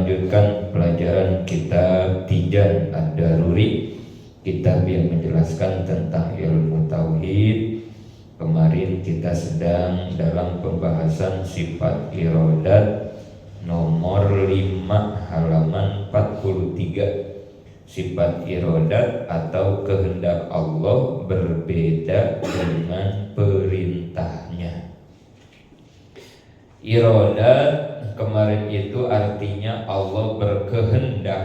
melanjutkan pelajaran kitab Tijan Ad-Daruri, kitab yang menjelaskan tentang ilmu tauhid. Kemarin kita sedang dalam pembahasan sifat irodat nomor 5 halaman 43. Sifat irodat atau kehendak Allah berbeda dengan perintahnya. Irodat kemarin itu artinya Allah berkehendak,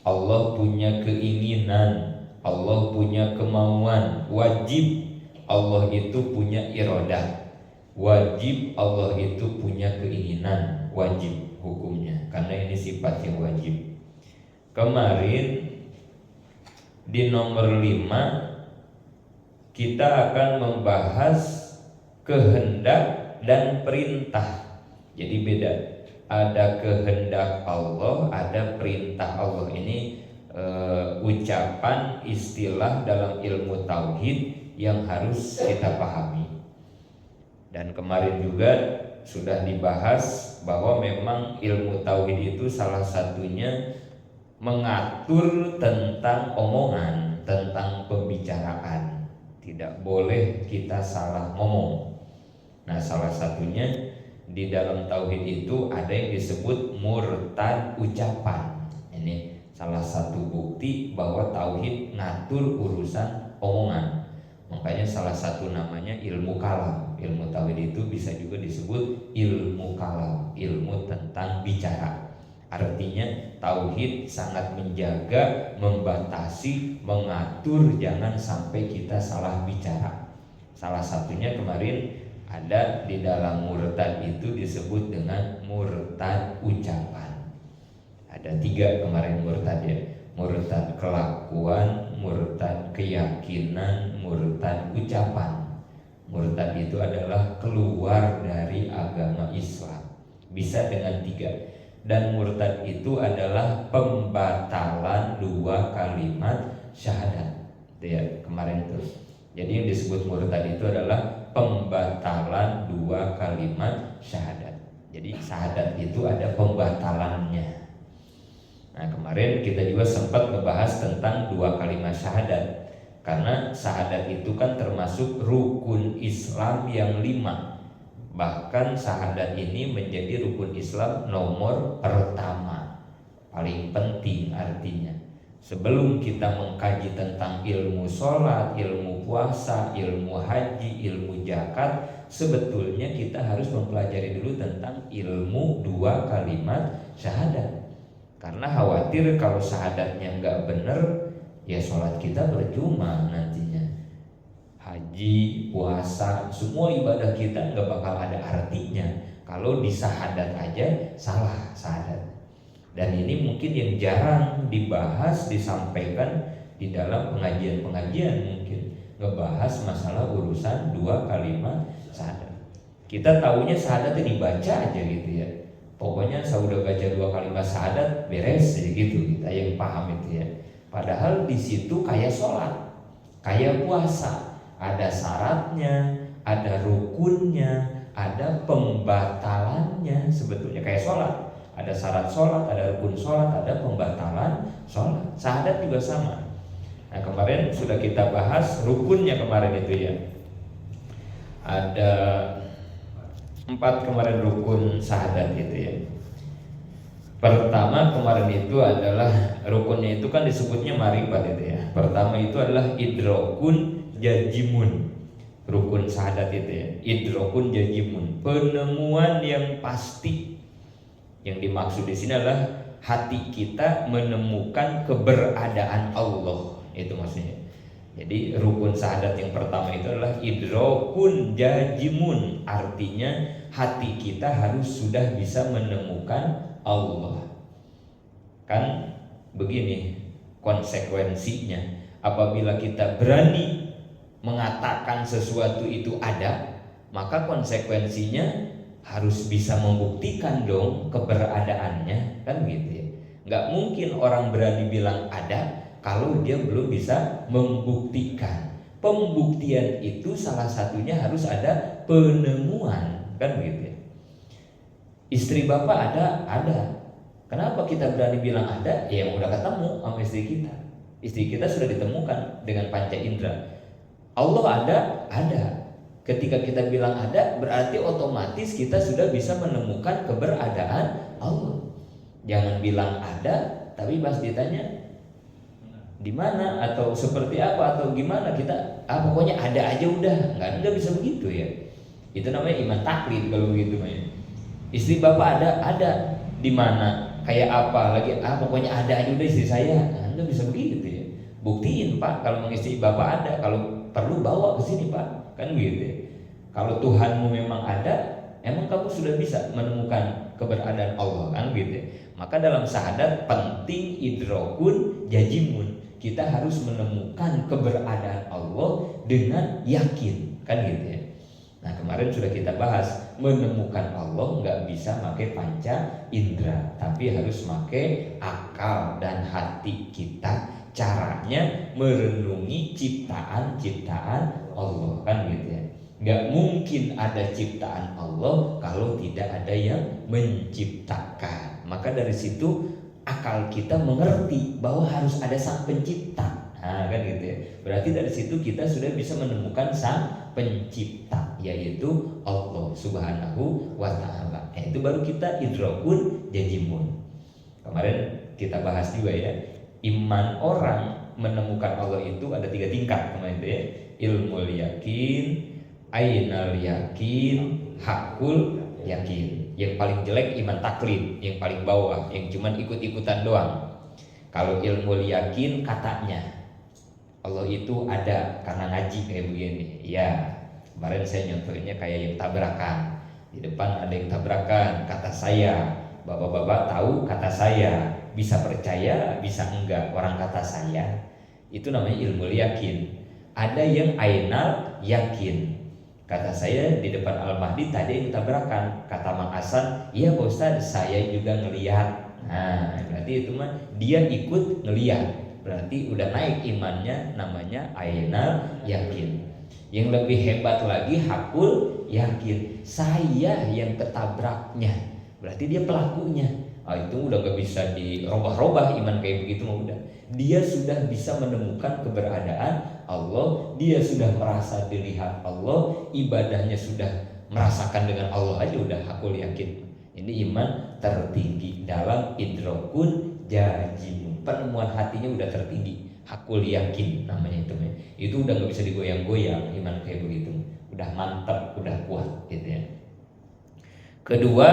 Allah punya keinginan, Allah punya kemauan. Wajib Allah itu punya irodat, wajib Allah itu punya keinginan, wajib hukumnya, karena ini sifat yang wajib. Kemarin di nomor 5 kita akan membahas kehendak dan perintah. Jadi beda, ada kehendak Allah, ada perintah Allah. Ini ucapan istilah dalam ilmu tauhid yang harus kita pahami. Dan kemarin juga sudah dibahas bahwa memang ilmu tauhid itu salah satunya mengatur tentang omongan, tentang pembicaraan. Tidak boleh kita salah ngomong. Nah, salah satunya di dalam tauhid itu ada yang disebut murtad ucapan. Ini salah satu bukti bahwa tauhid ngatur urusan omongan. Makanya salah satu namanya ilmu kalam. Ilmu tauhid itu bisa juga disebut ilmu kalam, ilmu tentang bicara. Artinya tauhid sangat menjaga, membatasi, mengatur jangan sampai kita salah bicara. Salah satunya kemarin ada di dalam murtad itu disebut dengan murtad ucapan. Ada 3 kemarin murtad ya. Murtad kelakuan, murtad keyakinan, murtad ucapan. Murtad itu adalah keluar dari agama Islam. Bisa dengan 3. Dan murtad itu adalah pembatalan 2 kalimat syahadat. Itu ya kemarin itu. Jadi yang disebut murtad itu adalah pembatalan 2 kalimat syahadat. Jadi syahadat itu ada pembatalannya. Nah, kemarin kita juga sempat membahas tentang 2 kalimat syahadat. Karena syahadat itu kan termasuk rukun Islam yang 5. Bahkan syahadat ini menjadi rukun Islam nomor pertama, paling penting artinya. Sebelum kita mengkaji tentang ilmu sholat, ilmu puasa, ilmu haji, ilmu zakat, sebetulnya kita harus mempelajari dulu tentang ilmu 2 kalimat syahadat. Karena khawatir kalau syahadatnya nggak benar, ya sholat kita percuma nantinya. Haji, puasa, semua ibadah kita nggak bakal ada artinya kalau di syahadat aja salah syahadat. Dan ini mungkin yang jarang dibahas, disampaikan di dalam pengajian-pengajian, mungkin ngebahas masalah urusan 2 kalimat syahadat. Kita tahunya syahadat dibaca aja gitu ya. Pokoknya saya udah baca 2 kalimat syahadat beres jadi gitu, kita yang paham itu ya. Padahal di situ kayak sholat, kayak puasa, ada syaratnya, ada rukunnya, ada pembatalannya. Sebetulnya kayak sholat, ada syarat sholat, ada rukun sholat, ada pembatalan sholat. Syahadat juga sama. Nah, kemarin sudah kita bahas rukunnya kemarin itu ya. Ada 4 kemarin rukun syahadat itu ya. Pertama kemarin itu adalah rukunnya itu kan disebutnya marifat itu ya. Pertama itu adalah idrokun jajimun. Rukun syahadat itu ya. Idrokun jajimun, penemuan yang pasti. Yang dimaksud di sini adalah hati kita menemukan keberadaan Allah. Itu maksudnya. Jadi rukun syahadat yang pertama itu adalah idrokun jajimun. Artinya hati kita harus sudah bisa menemukan Allah. Kan begini konsekuensinya, apabila kita berani mengatakan sesuatu itu ada, maka konsekuensinya harus bisa membuktikan dong keberadaannya, kan gitu ya. Nggak mungkin orang berani bilang ada kalau dia belum bisa membuktikan. Pembuktian itu salah satunya harus ada penemuan, kan begitu ya. Istri bapak ada, Kenapa kita berani bilang ada? Ya udah ketemu sama istri kita. Istri kita sudah ditemukan dengan panca indera. Allah ada. Ketika kita bilang ada, berarti otomatis kita sudah bisa menemukan keberadaan Allah. Jangan bilang ada, tapi pas ditanya di mana atau seperti apa atau gimana, kita pokoknya ada aja udah. Nggak bisa begitu ya. Itu namanya iman taklid kalau begitu ya. Istri bapak ada di mana, kayak apa lagi, pokoknya ada aja udah istri saya. Nggak bisa begitu ya. Buktiin Pak kalau istri bapak ada, kalau perlu bawa ke sini Pak, kan gitu ya. Kalau Tuhanmu memang ada, emang kamu sudah bisa menemukan keberadaan Allah, kan gitu ya. Maka dalam syahadat penting idrokun jajimun. Kita harus menemukan keberadaan Allah dengan yakin, kan gitu ya. Nah kemarin sudah kita bahas, menemukan Allah nggak bisa pakai panca indera, tapi harus pakai akal dan hati kita. Caranya merenungi ciptaan-ciptaan Allah, kan gitu ya. Nggak mungkin ada ciptaan Allah kalau tidak ada yang menciptakan. Maka dari situ akal kita mengerti bahwa harus ada sang pencipta. Nah kan gitu ya. Berarti dari situ kita sudah bisa menemukan sang pencipta, yaitu Allah Subhanahu wa ta'ala. Itu baru kita idrokun jajimun. Kemarin kita bahas juga ya, iman orang menemukan Allah itu ada 3 tingkat kemarin itu ya. Ilmul yakin, ainal yakin, hakul yakin. Yang paling jelek iman taklid, yang paling bawah, yang cuman ikut-ikutan doang. Kalau ilmu yakin katanya Allah itu ada karena ngaji kayak begini. Ya, kemarin saya nyontohinnya kayak yang tabrakan. Di depan ada yang tabrakan, kata saya, bapak-bapak tahu kata saya, bisa percaya, bisa enggak orang kata saya. Itu namanya ilmu yakin. Ada yang ainal yakin. Kata saya di depan Al-Mahdi tadi yang tabrakan. Kata Mang Hasan, iya Pak Ustadz, saya juga ngelihat. Nah berarti itu mah dia ikut ngelihat, berarti udah naik imannya, namanya ainal yakin. Yang lebih hebat lagi hakul yakin, saya yang ketabraknya, berarti dia pelakunya. Itu udah gak bisa dirobah-robah iman kayak begitu mah udah. Dia sudah bisa menemukan keberadaan Allah, dia sudah merasa dilihat Allah, ibadahnya sudah merasakan dengan Allah aja udah hakul yakin. Ini iman tertinggi dalam idrokun jajimun. Penemuan hatinya udah tertinggi, hakul yakin namanya itu. Itu udah gak bisa digoyang-goyang iman kayak begitu. Udah mantap, udah kuat gitu ya. Kedua,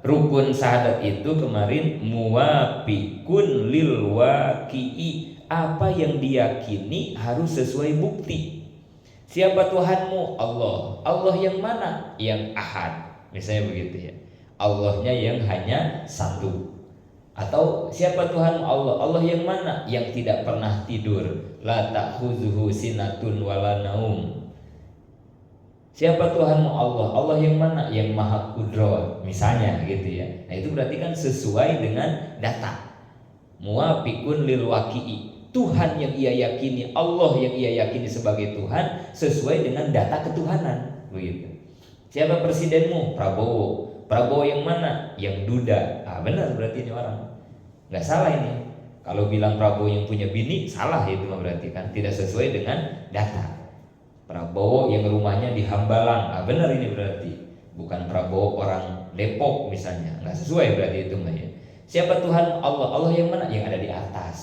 rukun syahadat itu kemarin muwafiqun lil waqi'i. Apa yang diyakini harus sesuai bukti. Siapa Tuhanmu? Allah. Allah yang mana? Yang ahad. Misalnya begitu ya. Allahnya yang hanya satu. Atau siapa Tuhanmu? Allah. Allah yang mana? Yang tidak pernah tidur. La ta'khuzuhu sinatun wala naum. Siapa Tuhanmu? Allah. Allah yang mana? Yang maha kudrat. Misalnya gitu ya. Nah itu berarti kan sesuai dengan data. Muwafiqun lil waqi'i. Tuhan yang ia yakini, Allah yang ia yakini sebagai Tuhan sesuai dengan data ketuhanan, begitu. Siapa presidenmu? Prabowo. Prabowo yang mana? Yang duda. Benar berarti ini orang. Nggak salah ini. Kalau bilang Prabowo yang punya bini, salah itu berarti kan tidak sesuai dengan data. Prabowo yang rumahnya di Hambalang, benar ini berarti. Bukan Prabowo orang Depok misalnya, nggak sesuai berarti itu mah ya. Siapa Tuhan? Allah. Allah yang mana? Yang ada di atas.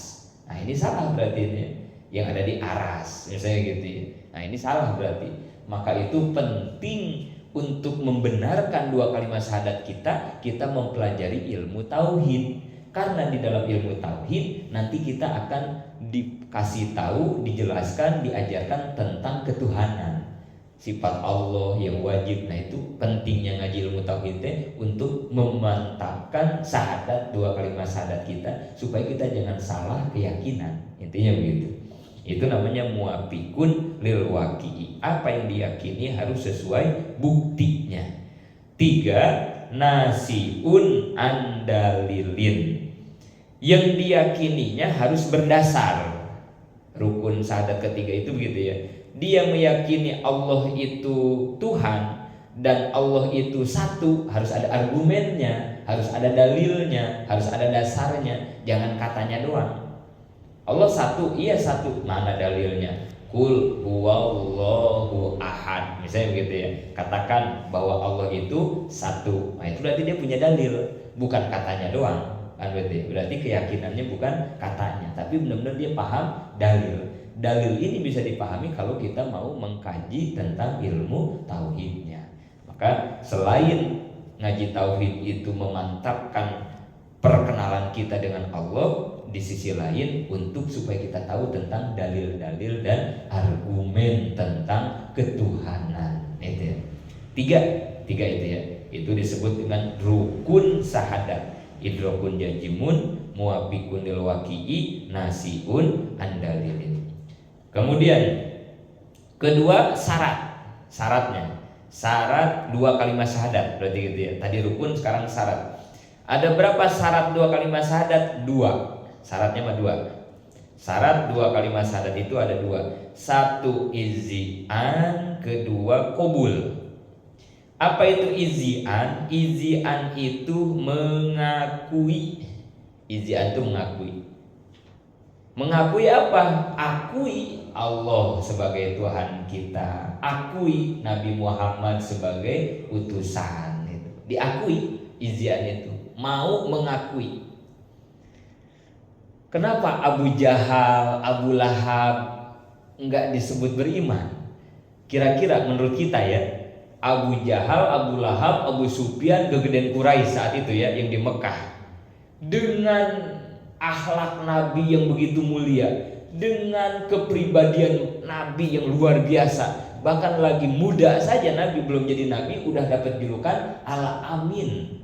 Nah ini salah berarti ini, yang ada di aras misalnya gitu ya. Nah ini salah berarti. Maka itu penting untuk membenarkan 2 kalimat syahadat kita mempelajari ilmu tauhid. Karena di dalam ilmu tauhid nanti kita akan dikasih tahu, dijelaskan, diajarkan tentang ketuhanan, sifat Allah yang wajib. Nah itu pentingnya ngaji ilmu tauhid untuk memantapkan syahadat 2 kalimat syahadat kita supaya kita jangan salah keyakinan. Intinya begitu. Itu namanya muwafiqun lil waqi'i. Apa yang diyakini harus sesuai buktinya. 3, nasiun andalilin. Yang diyakininya harus berdasar. Rukun syahadat ketiga itu begitu ya. Dia meyakini Allah itu Tuhan dan Allah itu satu, harus ada argumennya, harus ada dalilnya, harus ada dasarnya, jangan katanya doang. Allah satu, iya satu, mana dalilnya? Qul huwallahu ahad, misalnya begitu ya. Katakan bahwa Allah itu satu. Nah, itu berarti dia punya dalil, bukan katanya doang. Kan berarti keyakinannya bukan katanya, tapi benar-benar dia paham dalil. Dalil ini bisa dipahami kalau kita mau mengkaji tentang ilmu tauhidnya. Maka selain ngaji tauhid itu memantapkan perkenalan kita dengan Allah, di sisi lain untuk supaya kita tahu tentang dalil-dalil dan argumen tentang ketuhanan. Itu ya. Tiga itu ya. Itu disebut dengan rukun sahadat. Idrokun jajimun, muwafiqun lil waqi'i, nasiun andalilin. Kemudian kedua syaratnya. Syarat dua kalimat syahadat, berarti gitu ya. Tadi rukun, sekarang syarat. Ada berapa syarat dua kalimat syahadat? Dua. Syaratnya mah dua. Syarat dua kalimat syahadat itu ada dua. Satu izian, kedua qabul. Apa itu izian? Izian itu mengakui. Izian itu mengakui. Mengakui apa? Akui Allah sebagai Tuhan kita. Akui Nabi Muhammad sebagai utusan. Itu diakui, izian itu. Mau mengakui. Kenapa Abu Jahal, Abu Lahab enggak disebut beriman? Kira-kira menurut kita ya, Abu Jahal, Abu Lahab, Abu Sufyan, gegeden Quraisy saat itu ya, yang di Mekah, dengan akhlak Nabi yang begitu mulia, dengan kepribadian Nabi yang luar biasa, bahkan lagi muda saja Nabi, belum jadi Nabi udah dapat julukan Al-Amin,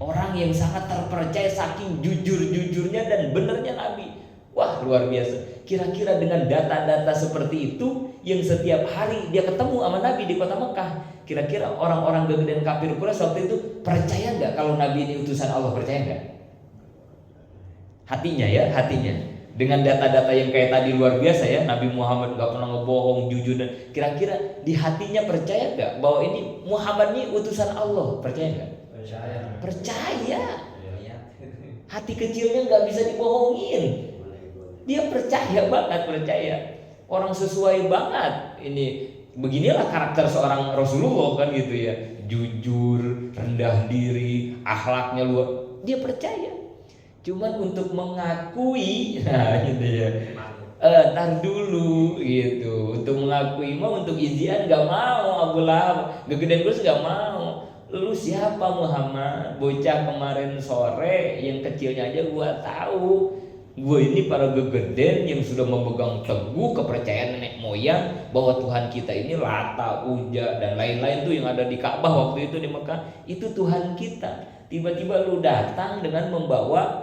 orang yang sangat terpercaya saking jujur-jujurnya dan benernya Nabi. Wah, luar biasa. Kira-kira dengan data-data seperti itu yang setiap hari dia ketemu sama Nabi di kota Mekah, kira-kira orang-orang gegeden kafir Quraisy waktu itu percaya nggak kalau Nabi ini utusan Allah? Percaya nggak? Hatinya ya, hatinya. Dengan data-data yang kayak tadi luar biasa ya, Nabi Muhammad nggak pernah ngebohong, jujur, dan kira-kira di hatinya percaya nggak bahwa ini Muhammad ini utusan Allah? Percaya nggak? Percaya. Percaya. Hati kecilnya nggak bisa dibohongin. Dia percaya banget, percaya. Orang sesuai banget. Ini beginilah karakter seorang Rasulullah kan gitu ya. Jujur, rendah diri, akhlaknya luar. Dia percaya. Cuman untuk mengakui, nah gitu ya. Tar dulu gitu. Untuk mengakui mah, untuk izian gak mau. Abu Lahab, gegeden Quraisy gak mau. Lu siapa Muhammad? Bocah kemarin sore yang kecilnya aja gua tahu. Gue ini para gegeden yang sudah memegang teguh kepercayaan nenek moyang bahwa Tuhan kita ini Lata, Uja, dan lain-lain tuh yang ada di Ka'bah waktu itu di Mekah. Itu Tuhan kita. Tiba-tiba lu datang dengan membawa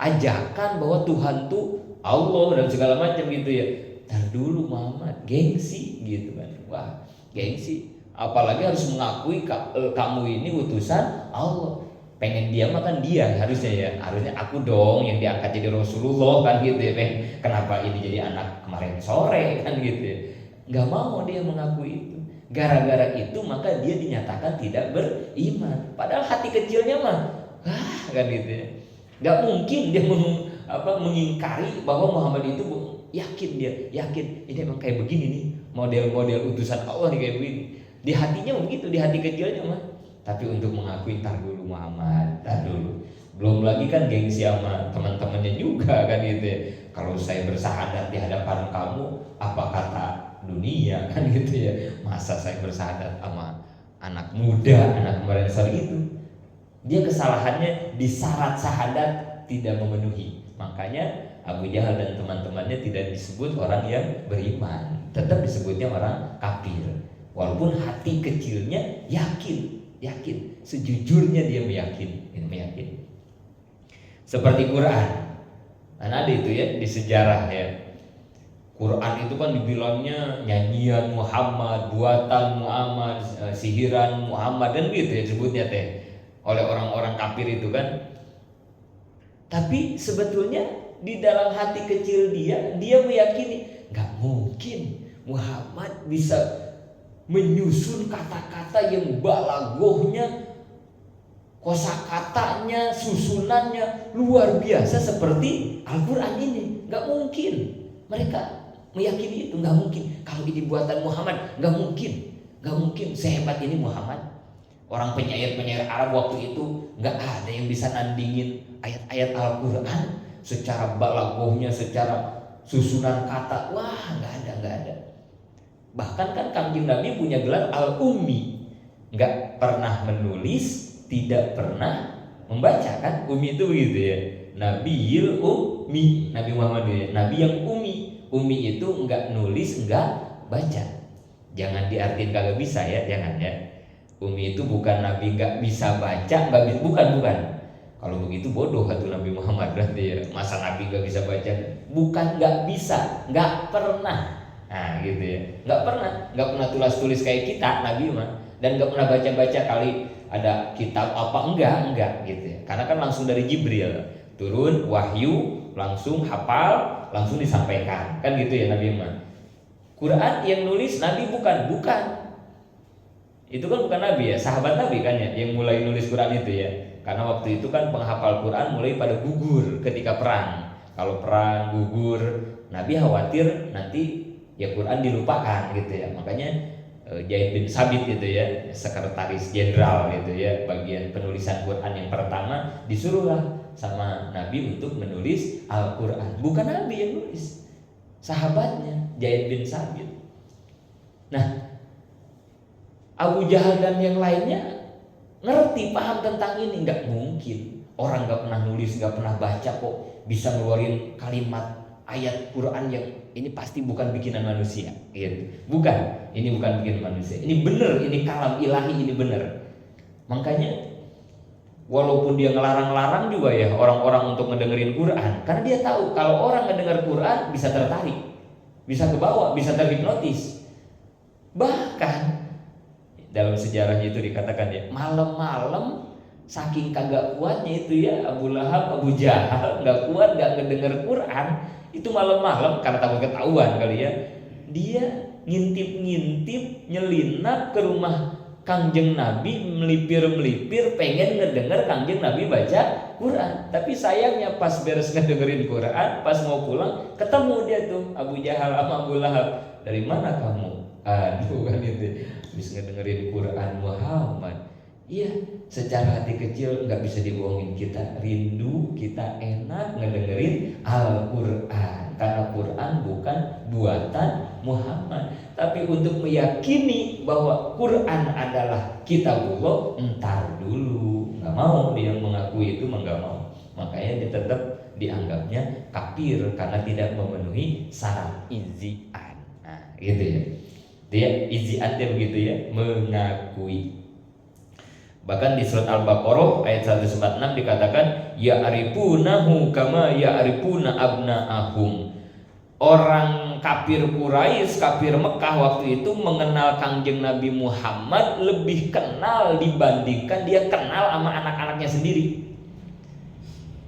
ajakan bahwa Tuhan tuh Allah dan segala macam gitu ya. Ntar dulu Muhammad, gengsi gitu kan. Wah, gengsi. Apalagi harus mengakui kamu ini utusan Allah. Pengen dia makan dia harusnya ya, harusnya aku dong yang diangkat jadi Rasulullah kan gitu ya. Kenapa ini jadi anak kemarin sore kan gitu ya. Gak mau dia mengakui itu. Gara-gara itu maka dia dinyatakan tidak beriman. Padahal hati kecilnya mah kan gitu ya. Gak mungkin dia mengingkari bahwa Muhammad itu, yakin ini emang kayak begini nih, model-model utusan Allah nih kayak begini. Di hatinya begitu, di hati kecilnya mah. Tapi untuk mengakui, tar dulu Muhammad, tar dulu. Belum lagi kan gengsi sama teman-temannya juga kan gitu ya. Kalau saya bersahadat di hadapan kamu, apa kata dunia kan gitu ya. Masa saya bersahadat sama anak muda, anak kemarin sore itu. Dia kesalahannya di syarat sahadat tidak memenuhi. Makanya Abu Jahal dan teman-temannya tidak disebut orang yang beriman, tetap disebutnya orang kafir. Walaupun hati kecilnya yakin, sejujurnya dia meyakini. Seperti Quran, kan ada itu ya di sejarah ya. Quran itu kan dibilangnya nyanyian Muhammad, buatan Muhammad, sihiran Muhammad dan gitu ya disebutnya teh oleh orang-orang kafir itu kan. Tapi sebetulnya di dalam hati kecil dia meyakini nggak mungkin Muhammad bisa menyusun kata-kata yang balagohnya kosakatanya, susunannya luar biasa seperti Al-Quran ini. Gak mungkin mereka meyakini itu, gak mungkin. Kalau ini buatan Muhammad, gak mungkin sehebat ini Muhammad. Orang penyair-penyair Arab waktu itu gak ada yang bisa nandingin ayat-ayat Al-Quran secara balaghahnya, secara susunan kata. Wah, gak ada. Bahkan kan Kanjeng Nabi punya gelar Al-Ummi, gak pernah menulis, tidak pernah membaca kan. Ummi itu begitu ya, Nabiyil Ummi, Nabi Muhammad ya, Nabi yang ummi. Ummi itu enggak nulis, enggak baca. Jangan diartiin kagak bisa ya, jangan ya. Ummi itu bukan Nabi enggak bisa baca, bukan. Kalau begitu bodoh atau Nabi Muhammad berarti ya. Masa Nabi enggak bisa baca? Bukan enggak bisa, enggak pernah. Nah gitu ya, enggak pernah tulis kayak kita Nabi mah, dan enggak pernah baca kali ada kitab apa enggak gitu ya. Karena kan langsung dari Jibril turun wahyu, langsung hafal, langsung disampaikan kan gitu ya Nabi mah. Quran yang nulis Nabi bukan. Itu kan bukan Nabi ya, sahabat Nabi kan ya yang mulai nulis Quran itu ya. Karena waktu itu kan penghafal Quran mulai pada gugur ketika perang. Kalau perang gugur, Nabi khawatir nanti ya Quran dilupakan gitu ya. Makanya Zaid bin Sabit gitu ya, sekretaris jenderal gitu ya, bagian penulisan Quran yang pertama, disuruhlah sama Nabi untuk menulis Al-Quran. Bukan Nabi yang nulis, sahabatnya Zaid bin Sabit. Nah, Abu Jahal dan yang lainnya ngerti, paham tentang ini. Nggak mungkin orang nggak pernah nulis, nggak pernah baca kok bisa ngeluarin kalimat ayat Quran yang ini pasti bukan bikinan manusia gitu. Bukan, ini bukan bikinan manusia, ini bener, ini kalam ilahi, ini bener. Makanya walaupun dia ngelarang-larang juga ya orang-orang untuk ngedengerin Quran, karena dia tahu kalau orang ngedenger Quran bisa tertarik, bisa kebawa, bisa terhipnotis. Bahkan dalam sejarahnya itu dikatakan ya, malam-malam saking kagak kuatnya itu ya Abu Lahab, Abu Jahal nggak kuat, nggak ngedenger Quran. Itu malam-malam karena takut ketahuan kali ya, dia ngintip-ngintip, nyelinap ke rumah Kangjeng Nabi, melipir-melipir pengen ngedenger Kangjeng Nabi baca Quran. Tapi sayangnya pas beres ngedengerin Quran, pas mau pulang ketemu dia tuh Abu Jahal sama Abu Lahab. Dari mana kamu? Aduh kan itu, habis ngedengerin Quran Muhammad. Iya, secara hati kecil nggak bisa dibohongin, kita rindu, kita enak ngedengerin Al-Quran. Karena Quran bukan buatan Muhammad. Tapi untuk meyakini bahwa Quran adalah kitabullah, entar dulu. Nggak mau dia mengakui itu, nggak mau. Makanya dia tetap dianggapnya kafir karena tidak memenuhi syarat izi'an. Nah gitu ya, dia izi'an dia begitu ya, mengakui. Bahkan di surat Al-Baqarah ayat 146 dikatakan ya'rifunahu kama ya'rifuna abna'ahum. Orang kafir Quraisy, kafir Mekah waktu itu mengenal Kangjeng Nabi Muhammad lebih kenal dibandingkan dia kenal sama anak-anaknya sendiri.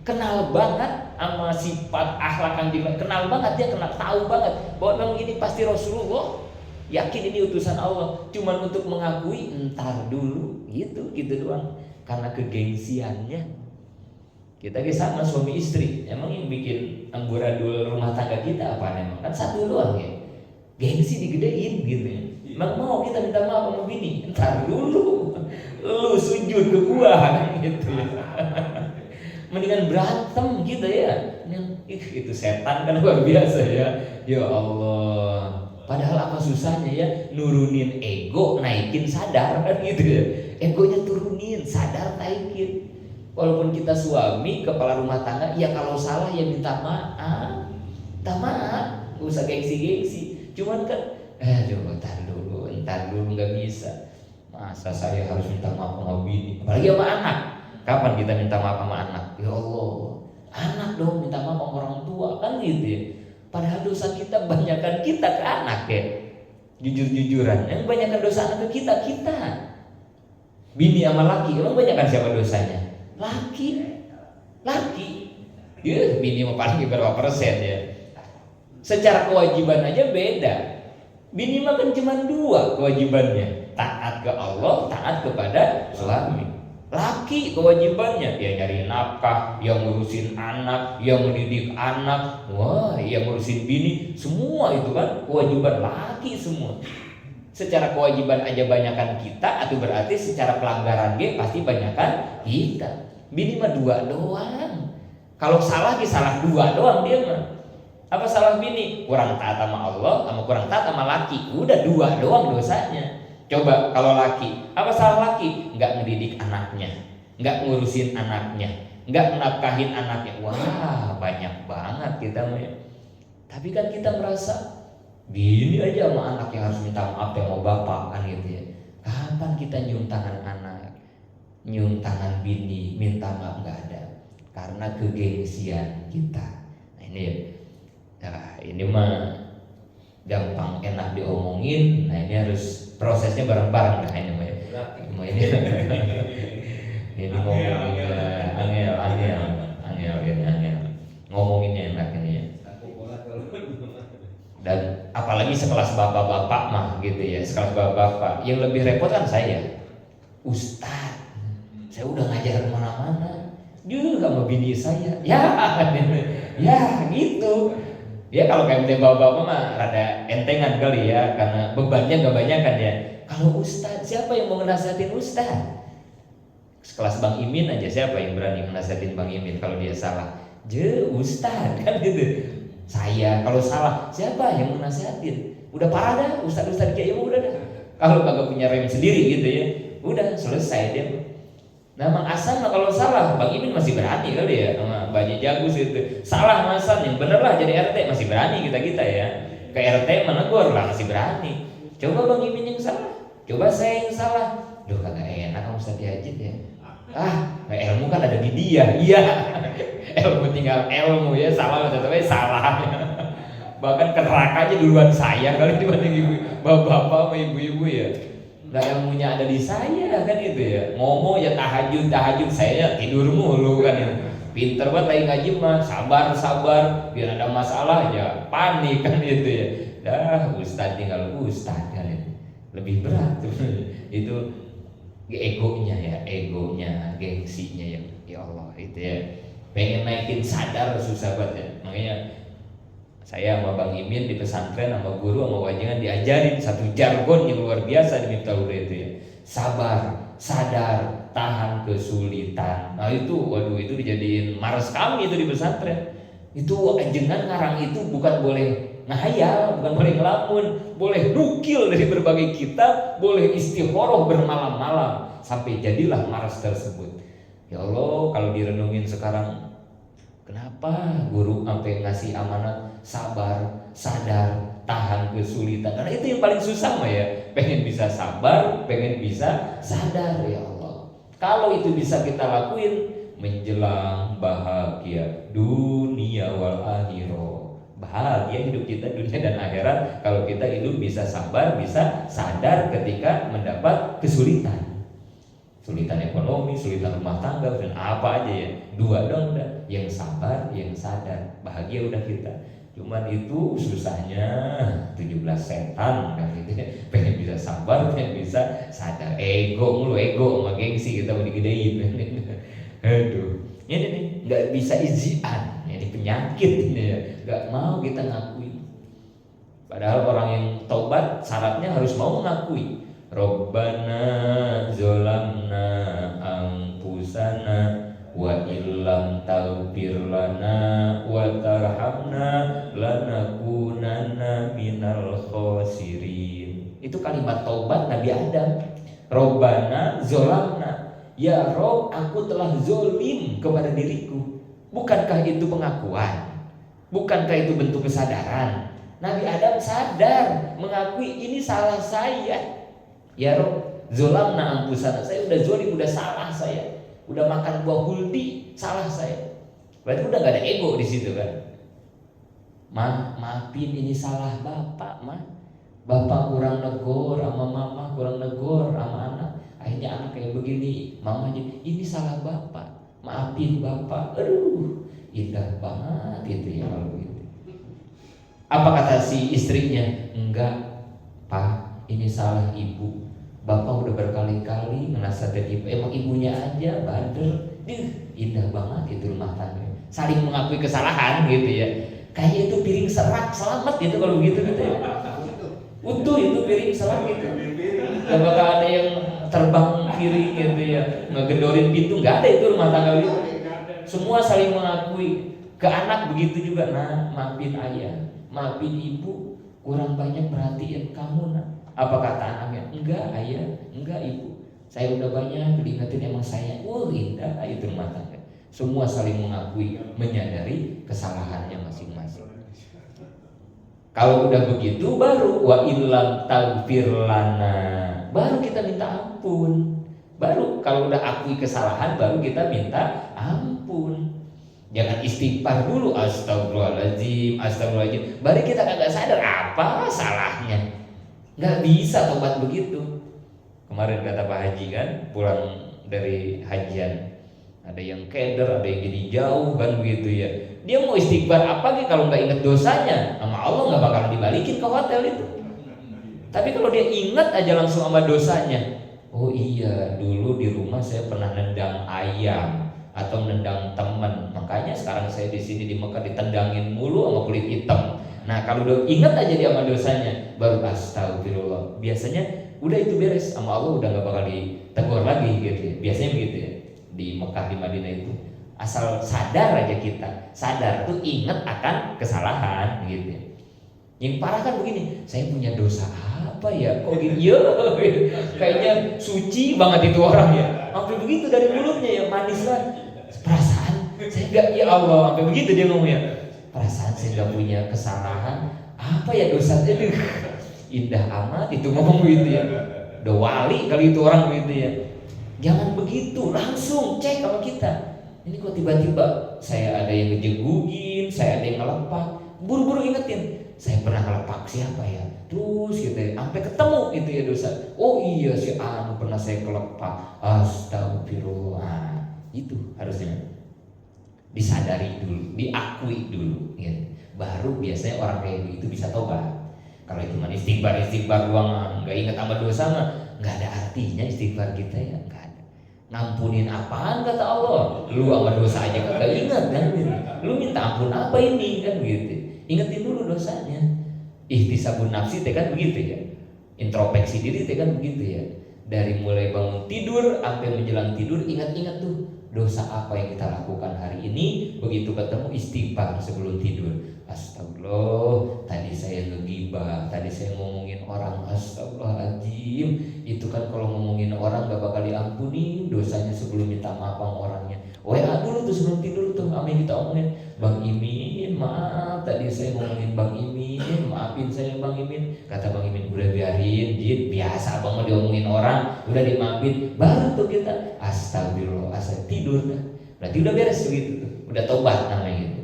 Kenal banget sama sifat akhlak Kangjeng Nabi, kenal banget, dia kenal, tahu banget bahwa memang ini pasti Rasulullah. Yakin ini utusan Allah, cuman untuk mengakui entar dulu, gitu doang. Karena kegengsiannya. Kita sama suami istri, emang yang bikin amburadul rumah tangga kita apa emang? Kan satu doang ya, gengsi digedein gitu ya. Emang mau kita minta maaf sama bini, entar dulu, lu sujud ke gua gitu ya. Mendingan berantem gitu ya. Itu setan kan luar biasa ya. Ya Allah. Padahal apa susahnya ya, nurunin ego, naikin sadar kan gitu ya. Egonya turunin, sadar naikin. Walaupun kita suami, kepala rumah tangga, ya kalau salah ya minta maaf. Gak usah gengsi-gengsi. Cuman kan, coba entar dulu gak bisa. Masa saya harus minta maaf sama bini, apalagi sama anak. Kapan kita minta maaf sama anak? Ya Allah, anak dong minta maaf sama orang tua kan gitu ya. Padahal dosa kita banyakkan kita ke anak ya. Jujur-jujuran, yang banyakkan dosa anak ke kita. Bini sama laki, emang banyakkan siapa dosanya? Laki. Ya, bini mau paling berapa persen ya. Secara kewajiban aja beda. Bini makan cuma 2 kewajibannya, taat ke Allah, taat kepada suami. Laki kewajibannya dia nyari nafkah, yang ngurusin anak, yang mendidik anak, wah, yang ngurusin bini, semua itu kan kewajiban laki semua. Secara kewajiban aja banyakan kita, atau berarti secara pelanggaran pasti banyakan kita. Bini mah 2 doang. Kalau salah salah 2 doang dia mah. Apa salah bini? Kurang taat sama Allah sama kurang taat sama laki. Udah 2 doang dosanya. Coba kalau laki, apa salah laki? Nggak ngedidik anaknya, nggak ngurusin anaknya, nggak menafkahin anaknya. Wah, banyak banget kita mah. Tapi kan kita merasa bini aja sama anak yang harus minta maaf sama bapak kan gitu ya. Kapan kita nyium tangan anak, nyium tangan bini, minta maaf? Nggak ada. Karena kegengsian kita. Nah ini ya. Nah, ini mah gampang enak diomongin. Nah ini harus prosesnya bareng-bareng. Nah ini mah ya. Ini ngomonginnya angel ngomonginnya enak ini ya. Dan apalagi sekelas bapak-bapak mah gitu ya, sekelas bapak-bapak yang lebih repot kan saya, Ustadz. Saya udah ngajar kemana-mana juga sama bini saya, ya gitu. Ya kalau kayak bapak-bapak mah rada entengan kali ya, karena bebannya gak banyak kan ya. Kalau Ustadz, siapa yang mau nasihatin Ustadz? Sekelas Bang Imin aja, siapa yang berani nasihatin Bang Imin kalau dia salah? Ustadz kan gitu. Saya kalau salah, siapa yang mau nasihatin? Udah parah dah, Ustadz kayak udah dah. Kalau kagak punya rem sendiri gitu ya, udah selesai dia. Nah Mang Hasan kalau salah, Bang Imin masih berani kali ya, sama Mbak Jagus itu. Salah Mang Hasan, yang bener lah jadi RT masih berani kita ya. Ke RT menegur lah masih berani. Coba Bang Imin yang salah, coba saya yang salah. Duh kagak enak kamu Ustadz Yazid ya. Ilmu kan ada di dia, iya. Ilmu tinggal ilmu ya, salah tapi salah. Bahkan ke neraka aja duluan saya kali dibanding ibu, bapak-bapak sama ibu-ibu ya. Nah ilmunya ada di saya kan itu ya. Ngomong ya tahajud saya tidur mulu kan ya. Pinter banget lagi ngaji mah, sabar biar ada masalah ya panik kan itu ya. Dah Ustadz tinggal Ustadz kan itu. Lebih berat tuh. Itu egonya, gengsinya ya Allah itu ya. Pengen naikin sadar susah banget ya. Makanya saya sama Bang Imin di pesantren sama guru sama wajangan diajarin satu jargon yang luar biasa di Miftahul itu ya. Sabar, sadar, tahan kesulitan. Nah itu, waduh itu dijadiin mars kami itu di pesantren. Itu ajengan ngarang itu bukan boleh ngahayal, bukan boleh ngelamun, boleh nukil dari berbagai kitab, boleh istikharah bermalam-malam sampai jadilah mars tersebut. Ya Allah, kalau direnungin sekarang, kenapa guru sampai ngasih amanat sabar, sadar, tahan kesulitan? Karena itu yang paling susah mah ya. Pengen bisa sabar, pengen bisa sadar ya Allah. Kalau itu bisa kita lakuin menjelang bahagia dunia wal akhirah. Bahagia hidup kita dunia dan akhirat kalau kita hidup bisa sabar, bisa sadar ketika mendapat kesulitan. Sulitan ekonomi, sulitan rumah tangga, dan apa aja ya. 2 dong udah, yang sabar, yang sadar. Bahagia udah kita. Cuman itu susahnya 17 setan kan gitu ya. Pengen bisa sabar, pengen bisa sadar. Ego sama gengsi kita mau digedein. Aduh, ini nih nggak bisa izian. Ini penyakit ini ya. Nggak mau kita ngakui. Padahal orang yang taubat syaratnya harus mau mengakui. Rabbana zolamna anfusana wa illam taghfir lana wa tarhamna lanakunanna minal khosirin. Itu kalimat taubat Nabi Adam. Rabbana zolamna, ya Rob, aku telah zolim kepada diriku. Bukankah itu pengakuan? Bukankah itu bentuk kesadaran? Nabi Adam sadar, mengakui ini salah saya. Ya Rob, zolamna anfusana, saya udah zolim, udah salah saya, udah makan buah huldi, salah saya. Berarti udah gak ada ego di situ kan? Maafin ini salah bapak, bapak kurang negor sama mama, kurang negor sama anak. Akhirnya anak kayak begini, mamanya ini salah bapak, maafin bapak. Aduh, indah banget itu ya kalau begitu. Apa kata si istrinya? Enggak, Pak, ini salah ibu. Bapak udah berkali-kali nasihatin ibu, emang ibunya aja bader. Indah banget itu rumah tangga. Saling mengakui kesalahan gitu ya. Kayak itu piring serak selamat gitu kalau begitu gitu ya. Utuh itu piring serak gitu. Gak bakal ada yang terbang piring gitu ya, ngegendorin pintu, nggak ada itu rumah tangga gitu. Semua saling mengakui. Ke anak begitu juga, nah maafin ayah, maafin ibu, kurang banyak perhatiin kamu nak. Apa kata anaknya? Enggak ayah, enggak ibu, saya udah banyak diingetin emang saya. Indah itu rumah tangga. Semua saling mengakui, menyadari kesalahannya masing-masing. Kalau udah begitu baru wa illam taghfir lana, baru kita minta ampun. Baru kalau udah akui kesalahan baru kita minta ampun. Jangan istighfar dulu, astagfirullahaladzim, astagfirullahaladzim. Baru kita kagak sadar apa salahnya. Nggak bisa tobat begitu. Kemarin kata Pak Haji kan, pulang dari hajian, ada yang keder, ada yang jadi jauh kan begitu ya. Dia mau istighfar apa sih kalau nggak ingat dosanya, sama Allah nggak bakalan dibalikin ke hotel itu. Tapi kalau dia ingat aja langsung sama dosanya, oh iya dulu di rumah saya pernah nendang ayam atau nendang teman, makanya sekarang saya di sini di Mekah ditendangin mulu sama kulit hitam. Nah kalau udah ingat aja dia sama dosanya, baru astagfirullah. Biasanya udah itu beres sama Allah, udah nggak bakal ditegur lagi gitu ya. Biasanya begitu ya di Mekah di Madinah itu. Asal sadar aja kita, sadar tuh ingat akan kesalahan gitu ya. Yang parah kan begini, saya punya dosa apa ya? Kok gini? Ya, kayaknya suci banget itu orang ya. Sampai begitu dari mulutnya ya, manis lah. Perasaan saya nggak, ya Allah, sampai begitu dia ngomongnya. Perasaan saya nggak punya kesalahan. Apa ya dosanya? Indah amat itu ngomong begitu ya. Udah wali kali itu orang begitu ya. Jangan begitu, langsung cek sama kita. Ini kok tiba-tiba saya ada yang ngejegugin, saya ada yang ngelepak. Buru-buru ingetin, saya pernah ngelepak siapa ya? Terus gitu ya, sampai ketemu itu ya dosa. Oh iya si Anu pernah saya kelepak. Astagfirullah. Itu harusnya disadari dulu, diakui dulu ya. Baru biasanya orang kayak begitu bisa tobat. Kalau cuma istighfar doang, nggak ingat sama dosa mah nggak ada artinya istighfar kita ya, nggak ada. Ngampunin apaan kata Allah? Lu sama dosa aja kagak ingat kan? Lu minta ampun apa ini kan begitu? Ingetin dulu dosanya. Ihtisabun nafsi teh kan begitu ya. Introspeksi diri teh kan begitu ya. Dari mulai bangun tidur sampai menjelang tidur ingat-ingat tuh dosa apa yang kita lakukan hari ini. Begitu ketemu istighfar sebelum tidur. Astagfirullah, tadi saya ngegibah, tadi saya ngomongin orang, astagfirullahaladzim. Itu kan kalau ngomongin orang gak bakal diampuni dosanya sebelum minta maaf sama orangnya. WA dulu tuh sebelum tidur tuh, amin kita omongin, Bang Imin maaf tadi saya ngomongin Bang Imin, maafin saya Bang Imin. Kata Bang Imin, udah biarin Jin, biasa abang mau diomongin orang, udah dimaafin. Baru tuh kita astagfirullah, asal tidur dah. Berarti udah beres begitu tuh, udah tobat namanya gitu.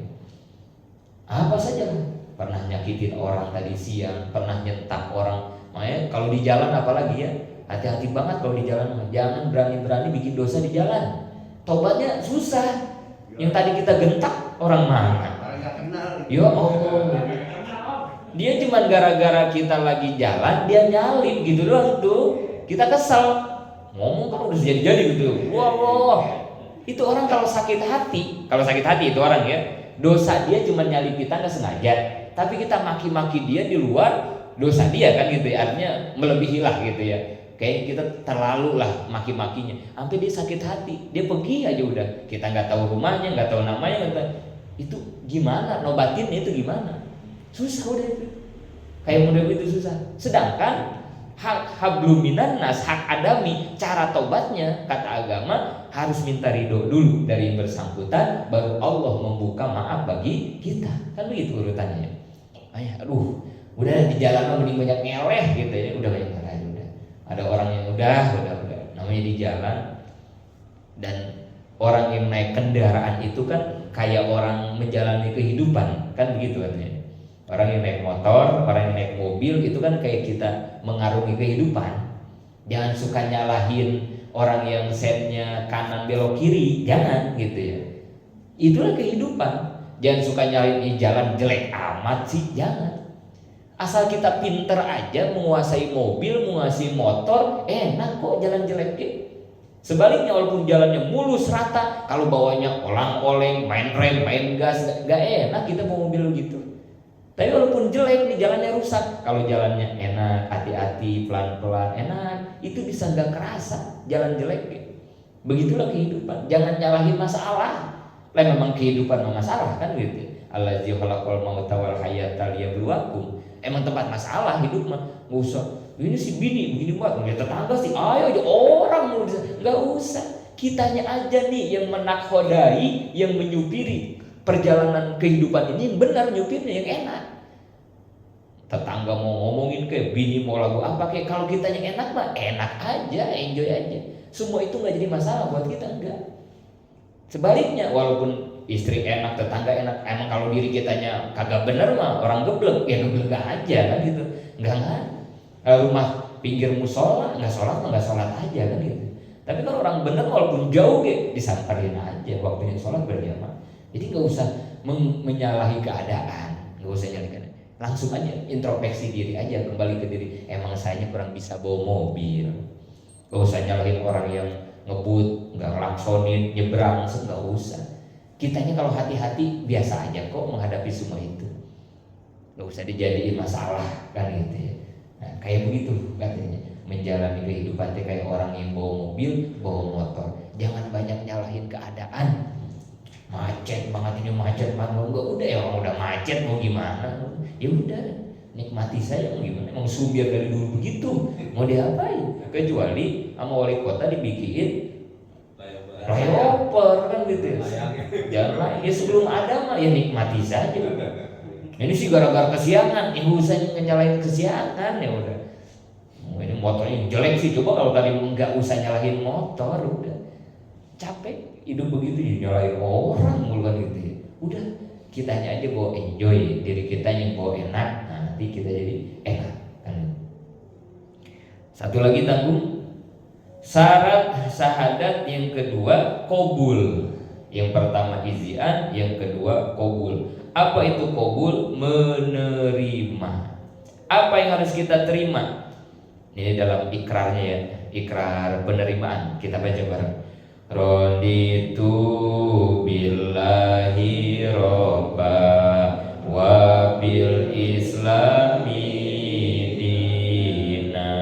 Apa saja, pernah nyakitin orang tadi siang, pernah nyentak orang. Makanya kalau di jalan apalagi ya, hati-hati banget kalau di jalan. Jangan berani-berani bikin dosa di jalan. Tobatnya susah. Yang tadi kita gentak orang mana? Ya Allah. Dia cuma gara-gara kita lagi jalan dia nyalip gitu doang tuh. Kita kesel. Ngomong kan udah jadi-jadi gitu. Wah. Itu orang kalau sakit hati itu orang ya. Dosa dia cuma nyalip kita nggak sengaja, tapi kita maki-maki dia di luar dosa dia kan gitu ya, artinya melebihi lah gitu ya. Kayak kita terlalu lah maki-makinya, sampai dia sakit hati, dia pergi aja udah. Kita nggak tahu rumahnya, nggak tahu namanya, nggak tahu. Itu gimana nobatinnya itu gimana? Susah udah itu. Kayak model itu susah. Sedangkan hak hablum minan nas, hak adami, cara tobatnya kata agama harus minta ridho dulu dari yang bersangkutan, baru Allah membuka maaf bagi kita. Kan begitu urutannya. Aduh, udah di jalan mah mending banyak ngeleh gitu ya. Udah banyak ngeleh udah. Ada orang yang udah namanya di jalan. Dan orang yang naik kendaraan itu kan kayak orang menjalani kehidupan, kan begitu artinya. Orang yang naik motor, orang yang naik mobil itu kan kayak kita mengarungi kehidupan. Jangan suka nyalahin orang yang setnya kanan belok kiri, jangan gitu ya. Itulah kehidupan. Jangan suka nyalahin jalan jelek amat sih, jangan. Asal kita pinter aja menguasai mobil, menguasai motor, enak kok jalan jelek gitu. Sebaliknya walaupun jalannya mulus rata, kalau bawanya olang-oleng, main rem, main gas, gak enak kita bawa mobil gitu. Tapi walaupun jelek nih jalannya rusak, kalau jalannya enak, hati-hati, pelan-pelan, enak, itu bisa gak kerasa jalan jelek gitu. Begitulah kehidupan. Jangan nyalahin masalah. Lah memang kehidupan masalah kan gitu. Allazi khalaqal mauta wal hayata liyabluwakum. Emang tempat masalah hidup mah. Enggak usah. Ini si bini begini banget, ngeliat tetangga sih, ayo aja orang mau enggak usah. Kitanya aja nih yang menakhodai, yang menyupiri perjalanan kehidupan ini yang benar, nyupirnya yang enak. Tetangga mau ngomongin kayak bini mau lagu apa kayak, kalau kitanya enak mah enak aja, enjoy aja. Semua itu nggak jadi masalah buat kita, enggak. Sebaliknya walaupun istri enak, tetangga enak, emang kalau diri kitanya kagak bener mah orang geblek, ya geblek aja kan gitu. Enggak. Rumah pinggir musola nggak sholat mah nggak sholat aja kan gitu. Tapi kalau orang bener walaupun jauh kayak disamperin aja waktunya sholat berjamaah. Jadi nggak usah menyalahi keadaan, nggak usah nyalahi. Langsung aja introspeksi diri aja, kembali ke diri. Emang saya kurang bisa bawa mobil. Gak usah nyalahin orang yang ngebut, gak ngelaksonin, nyebrang, gak usah. Kitanya kalau hati-hati biasa aja kok menghadapi semua itu. Gak usah dijadiin masalah kan gitu ya. Nah, kayak begitu katanya, menjalani kehidupan kayak orang yang bawa mobil, bawa motor. Jangan banyak nyalahin keadaan. Macet banget ini, macet banget, enggak udah ya orang udah macet mau gimana? Ya udah nikmati saya mau gimana? Emang Sumbir dari dulu begitu, mau diapain? Kecuali sama wali kota dibikin flyover kan gitu ya. Jangan lah, ya sebelum ada mah ya nikmati saja. Ini sih gara-gara kesiangan, usah nyalahin kesiangan ya udah. Ini motornya jelek sih, coba kalau tadi nggak usah nyalahin motor udah. Capek hidup begitu nyalahin orang mulu kan gitu ya. Udah kitanya aja bawa enjoy, diri kita yang bawa enak, nanti kita jadi enak kan. Satu lagi tanggung syarat syahadat yang kedua qabul. Yang pertama izian, yang kedua qabul. Apa itu qabul? Menerima. Apa yang harus kita terima? Ini dalam ikrarnya ya, ikrar penerimaan. Kita baca bareng. Raditu billahi robba wa bil islami dina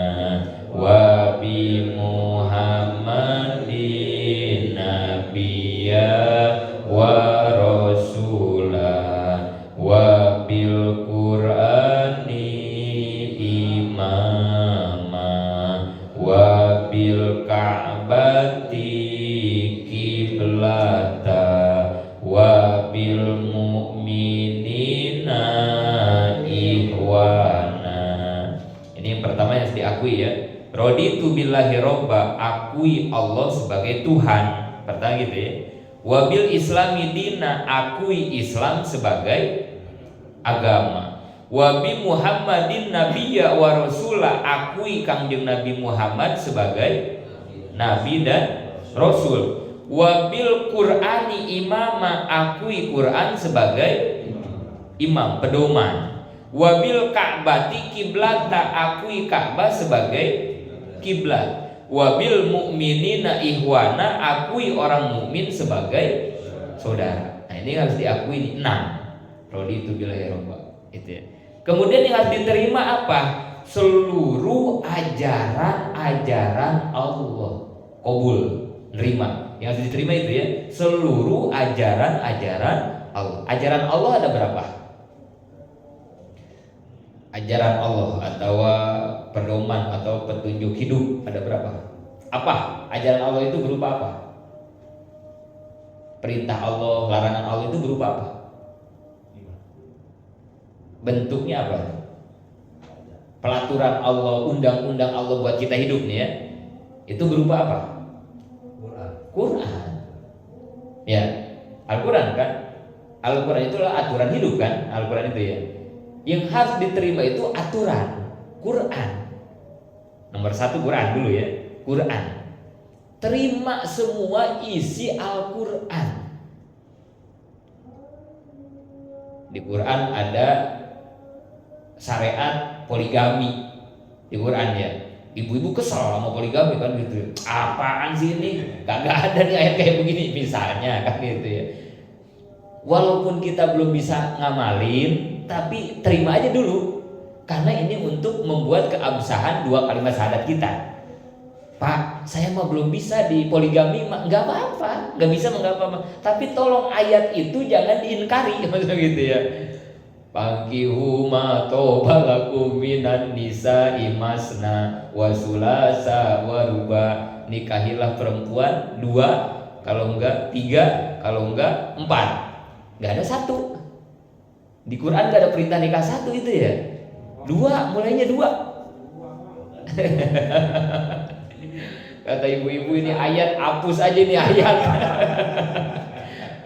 wa bi muhammadin nabiyya wa rasula wa bil qur'ani imama wa bil ka'bati wa bil mu'minina ihwana. Ini yang pertama yang harus diakui ya. Raditu billahi robba, akui Allah sebagai Tuhan. Pertama gitu ya. Wa bil islami dina, akui Islam sebagai agama. Wa bi muhammadin nabiyya wa rasula, akui Kangjeng Nabi Muhammad sebagai nabi dan rasul. Wabil Qur'ani imama, akui Quran sebagai imam, pedoman. Wabil Ka'bati kiblata, akui Ka'bah sebagai kiblat. Wabil mu'minina ihwana, akui orang mukmin sebagai saudara. Nah ini harus diakui nih. 6. Raditu billahi robba. Itu ya. Kemudian yang harus diterima apa? Seluruh ajaran-ajaran Allah. Qabul, nerima. Yang harus diterima itu ya, seluruh ajaran-ajaran Allah. Ajaran Allah ada berapa? Ajaran Allah atau pedoman atau petunjuk hidup ada berapa? Apa? Ajaran Allah itu berupa apa? Perintah Allah, larangan Allah itu berupa apa? Bentuknya apa? Pelaturan Allah, undang-undang Allah buat kita hidup nih ya. Itu berupa apa? Quran. Ya, Al-Quran kan. Al-Quran itulah aturan hidup kan. Al-Quran itu ya. Yang harus diterima itu aturan Quran. Nomor 1 Quran dulu ya. Quran. Terima semua isi Al-Quran. Di Quran ada syariat poligami di Quran ya. Ibu-ibu kesel sama poligami kan gitu. Apaan sih ini? Kagak ada nih ayat kayak begini misalnya kan gitu ya. Walaupun kita belum bisa ngamalin, tapi terima aja dulu. Karena ini untuk membuat keabsahan dua kalimat syahadat kita. Pak, saya mah belum bisa di poligami, nggak apa-apa, nggak bisa nggak apa-apa. Tapi tolong ayat itu jangan diingkari, maksudnya gitu ya. Fankihu ma toba lakum minan nisa'i masna wa sulasa wa ruba. Nikahilah perempuan 2, kalau enggak 3, kalau enggak 4. Enggak ada 1. Di Quran enggak ada perintah nikah 1 itu ya. 2, mulainya 2. Kata ibu-ibu ini ayat, hapus aja nih ayat.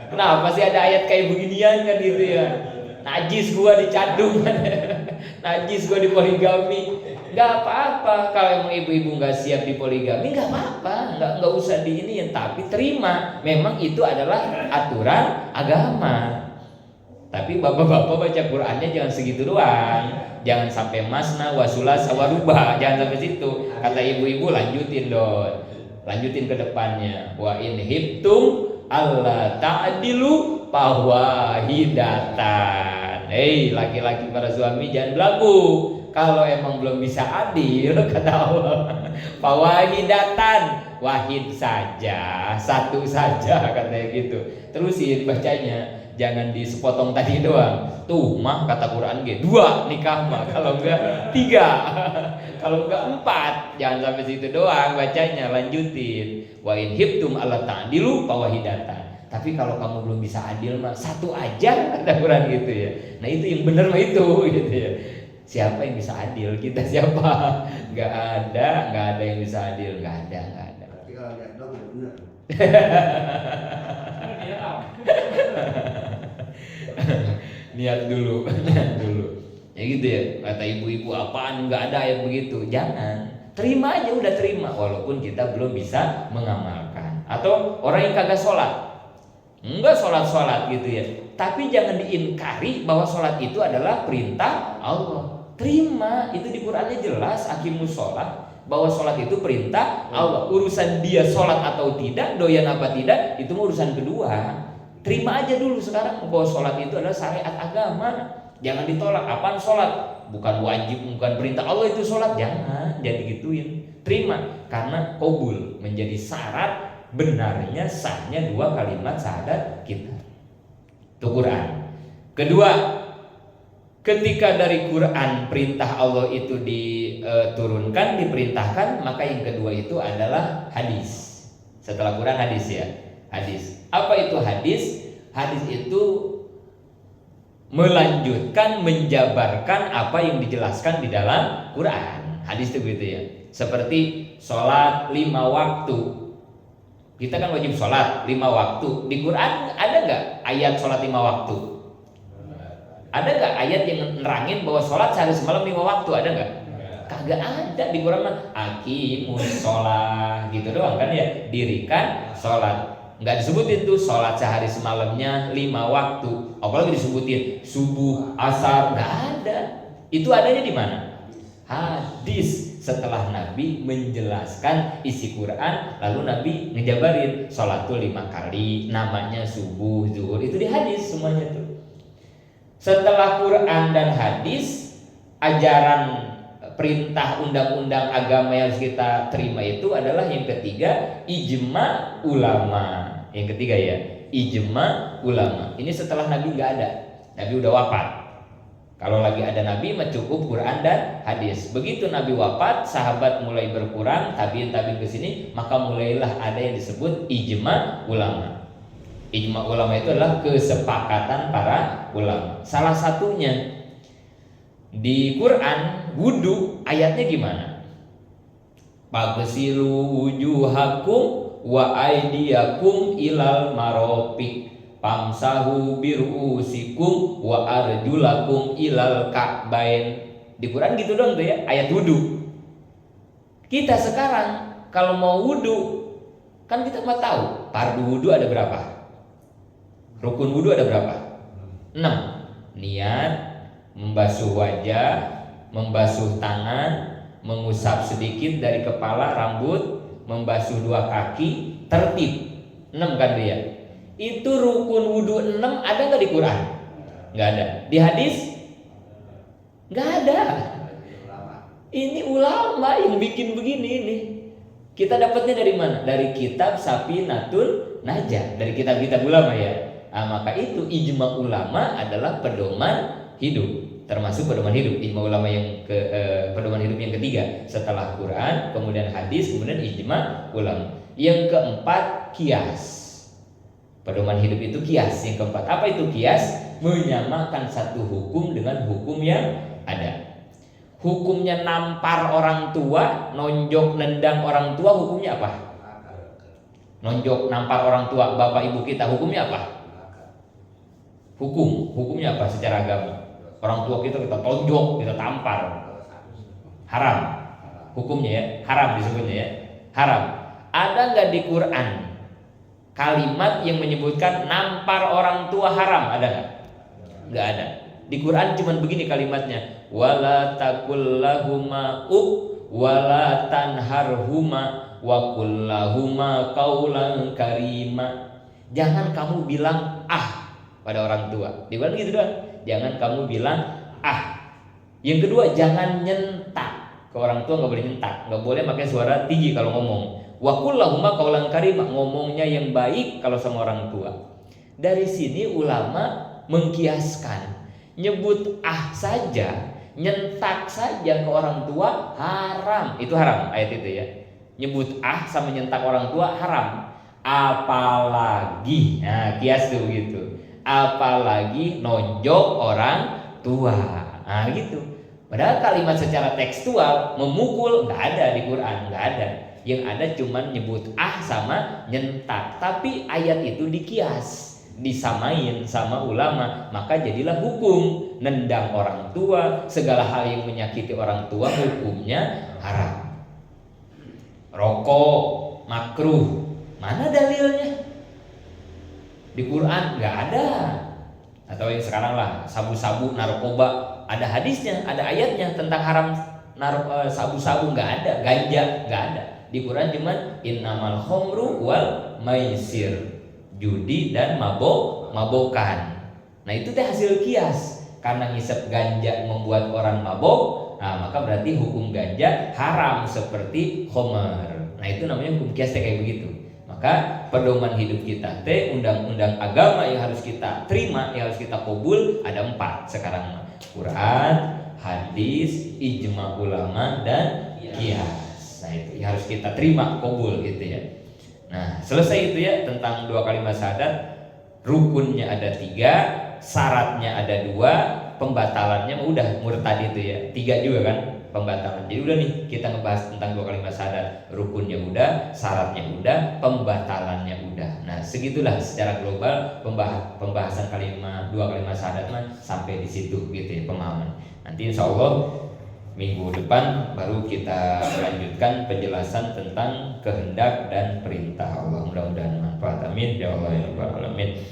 Kenapa sih ada ayat kayak beginian kan gitu ya. Najis gua dicadung, najis gua di poligami. Gak apa-apa kalau emang ibu-ibu gak siap di poligami, gak apa-apa, gak usah di ini, tapi terima. Memang itu adalah aturan agama. Tapi bapak-bapak baca Qurannya jangan segitu doang. Jangan sampai masna wasula sawaruba, jangan sampai situ. Kata ibu-ibu lanjutin dong, lanjutin ke depannya. Wa in hibtum alla ta'dilu fawahidatan. Hei laki-laki para suami jangan berlaku. Kalau emang belum bisa adil, kata Allah, fawahidatan, wahid saja, 1 saja, katanya gitu. Terusin bacanya. Jangan disepotong tadi doang. Tuh mah kata Quran G 2 nikah mah, kalau enggak 3, kalau enggak 4. Jangan sampai situ doang bacanya, lanjutin. Wa in hibtum alla ta'dilu fawahidatan. Tapi kalau kamu belum bisa adil mah 1 aja, kata Quran gitu ya. Nah itu yang benar mah itu gitu ya. Siapa yang bisa adil? Kita siapa? Enggak ada yang bisa adil, enggak ada. Tapi kalau lihat dong benar. Niat dulu. Ya gitu ya. Kata ibu-ibu apaan nggak ada yang begitu. Jangan. Terima aja, udah terima walaupun kita belum bisa mengamalkan. Atau orang yang kagak sholat, enggak sholat gitu ya. Tapi jangan diingkari bahwa sholat itu adalah perintah Allah. Terima, itu di Qurannya jelas aqimus sholat, bahwa sholat itu perintah Allah. Urusan dia sholat atau tidak, doyan apa tidak, itu urusan kedua. Terima aja dulu sekarang bahwa sholat itu adalah syariat agama. Jangan ditolak. Apaan sholat? Bukan wajib, bukan perintah Allah itu sholat. Jangan digituin. Terima, karena qabul menjadi syarat benarnya sahnya 2 kalimat syahadat kita. Itu Quran. Kedua, ketika dari Quran perintah Allah itu diturunkan, diperintahkan, maka yang kedua itu adalah hadis. Setelah Quran hadis ya. Hadis. Apa itu hadis? Hadis itu melanjutkan, menjabarkan apa yang dijelaskan di dalam Quran. Hadis itu gitu ya. Seperti sholat 5 waktu. Kita kan wajib sholat 5 waktu. Di Quran ada nggak ayat sholat 5 waktu? Ada nggak ayat yang nerangin bahwa sholat sehari semalam 5 waktu? Ada nggak? Kagak ada di Quran mah. Aqimus sholat gitu doang kan ya. Dirikan sholat. Nggak disebutin tuh sholat sehari semalamnya 5 waktu. Apalagi disebutin subuh, asar, nggak ada. Itu adanya di mana? Hadis. Setelah Nabi menjelaskan isi Quran, lalu Nabi ngejabarin sholat tuh 5 kali, namanya subuh, zuhur, itu di hadis semuanya tuh. Setelah Quran dan hadis, ajaran perintah undang-undang agama yang harus kita terima itu adalah yang ketiga, ijma ulama. Yang ketiga ya, ijma ulama. Ini setelah Nabi nggak ada, Nabi udah wafat. Kalau lagi ada Nabi mah cukup Quran dan hadis. Begitu Nabi wafat, sahabat mulai berkurang, tabiin ke sini, maka mulailah ada yang disebut ijma ulama. Ijma ulama itu adalah kesepakatan para ulama. Salah satunya di Quran wudu, ayatnya gimana? Pagsilu wujuhakum wa aydiyakum ilal marafiq famsahu birusikum wa arjulakum ilal ka'bain. Di Quran gitu dong tuh ya, ayat wudu. Kita sekarang kalau mau wudu, kan kita mah tahu fardu wudu ada berapa? Rukun wudu ada berapa? 6. Niat, membasuh wajah, membasuh tangan, mengusap sedikit dari kepala, rambut, membasuh 2 kaki, tertib. 6 kan dia. Itu rukun wudhu 6 ada nggak di Quran? Nggak ada. Di hadis? Nggak ada. Ini ulama yang bikin begini ini. Kita dapatnya dari mana? Dari kitab Safinatul Najah, dari kitab-kitab ulama ya. Maka itu ijma ulama adalah pedoman hidup, termasuk pedoman hidup. Ijma ulama yang pedoman hidup yang ketiga setelah Quran, kemudian hadis, kemudian ijma ulama. Yang keempat kias. Pedoman hidup itu kias. Yang keempat apa itu kias? Menyamakan satu hukum dengan hukum yang ada. Hukumnya nampar orang tua, nonjok nendang orang tua, hukumnya apa? Nonjok nampar orang tua bapak ibu kita, hukumnya apa? Hukumnya apa secara agama? Orang tua kita tonjok, kita tampar, haram. Hukumnya ya, haram disebutnya ya, haram. Ada nggak di Quran kalimat yang menyebutkan nampar orang tua haram? Ada nggak? Nggak ada. Di Quran cuma begini kalimatnya, wala takullahuma wala tanharhuma wa kullahuma qaulan karima. Jangan kamu bilang pada orang tua. Dibilang gitu doang. Jangan kamu bilang Yang kedua, jangan nyentak. Ke orang tua nggak boleh nyentak, nggak boleh pakai suara tinggi kalau ngomong. Wa kullahuma qaulan karima, ngomongnya yang baik kalau sama orang tua. Dari sini ulama mengkiaskan, nyebut saja, nyentak saja ke orang tua haram. Itu haram ayat itu ya. Nyebut sama nyentak orang tua haram. Apalagi, kias tuh gitu. Apalagi nonjok orang tua. Gitu. Padahal kalimat secara tekstual memukul nggak ada di Quran, nggak ada. Yang ada cuman nyebut sama nyentak. Tapi ayat itu dikias, disamain sama ulama, maka jadilah hukum nendang orang tua, segala hal yang menyakiti orang tua hukumnya haram. Rokok makruh, mana dalilnya? Di Quran nggak ada. Atau yang sekarang lah sabu-sabu, narkoba, ada hadisnya, ada ayatnya tentang haram sabu-sabu, nggak ada. Ganja nggak ada. Di Quran cuman innamal khomru wal maisir, judi dan mabokan. Nah itu teh hasil kias. Karena ngisep ganja membuat orang mabok, maka berarti hukum ganja haram seperti khomer. Nah itu namanya hukum kias teh kayak begitu. Maka pedoman hidup kita teh, undang-undang agama yang harus kita terima, yang harus kita qabul ada 4 sekarang. Quran, hadis, ijma ulama, dan qiyas. Nah itu yang harus kita terima, qabul gitu ya. Nah selesai itu ya tentang 2 kalimat syahadat. Rukunnya ada 3, syaratnya ada 2, pembatalannya udah murtad itu ya 3 juga kan pembatalan. Jadi udah nih kita ngebahas tentang 2 kalimat syahadat. Rukunnya udah, syaratnya udah, pembatalannya udah. Nah segitulah secara global pembahasan 2 kalimat syahadat sampai di situ gitu ya pemahaman. Nanti insya Allah minggu depan baru kita lanjutkan penjelasan tentang kehendak dan perintah Allah. Mudah-mudahan manfaat, amin ya Allah ya rabbal alamin.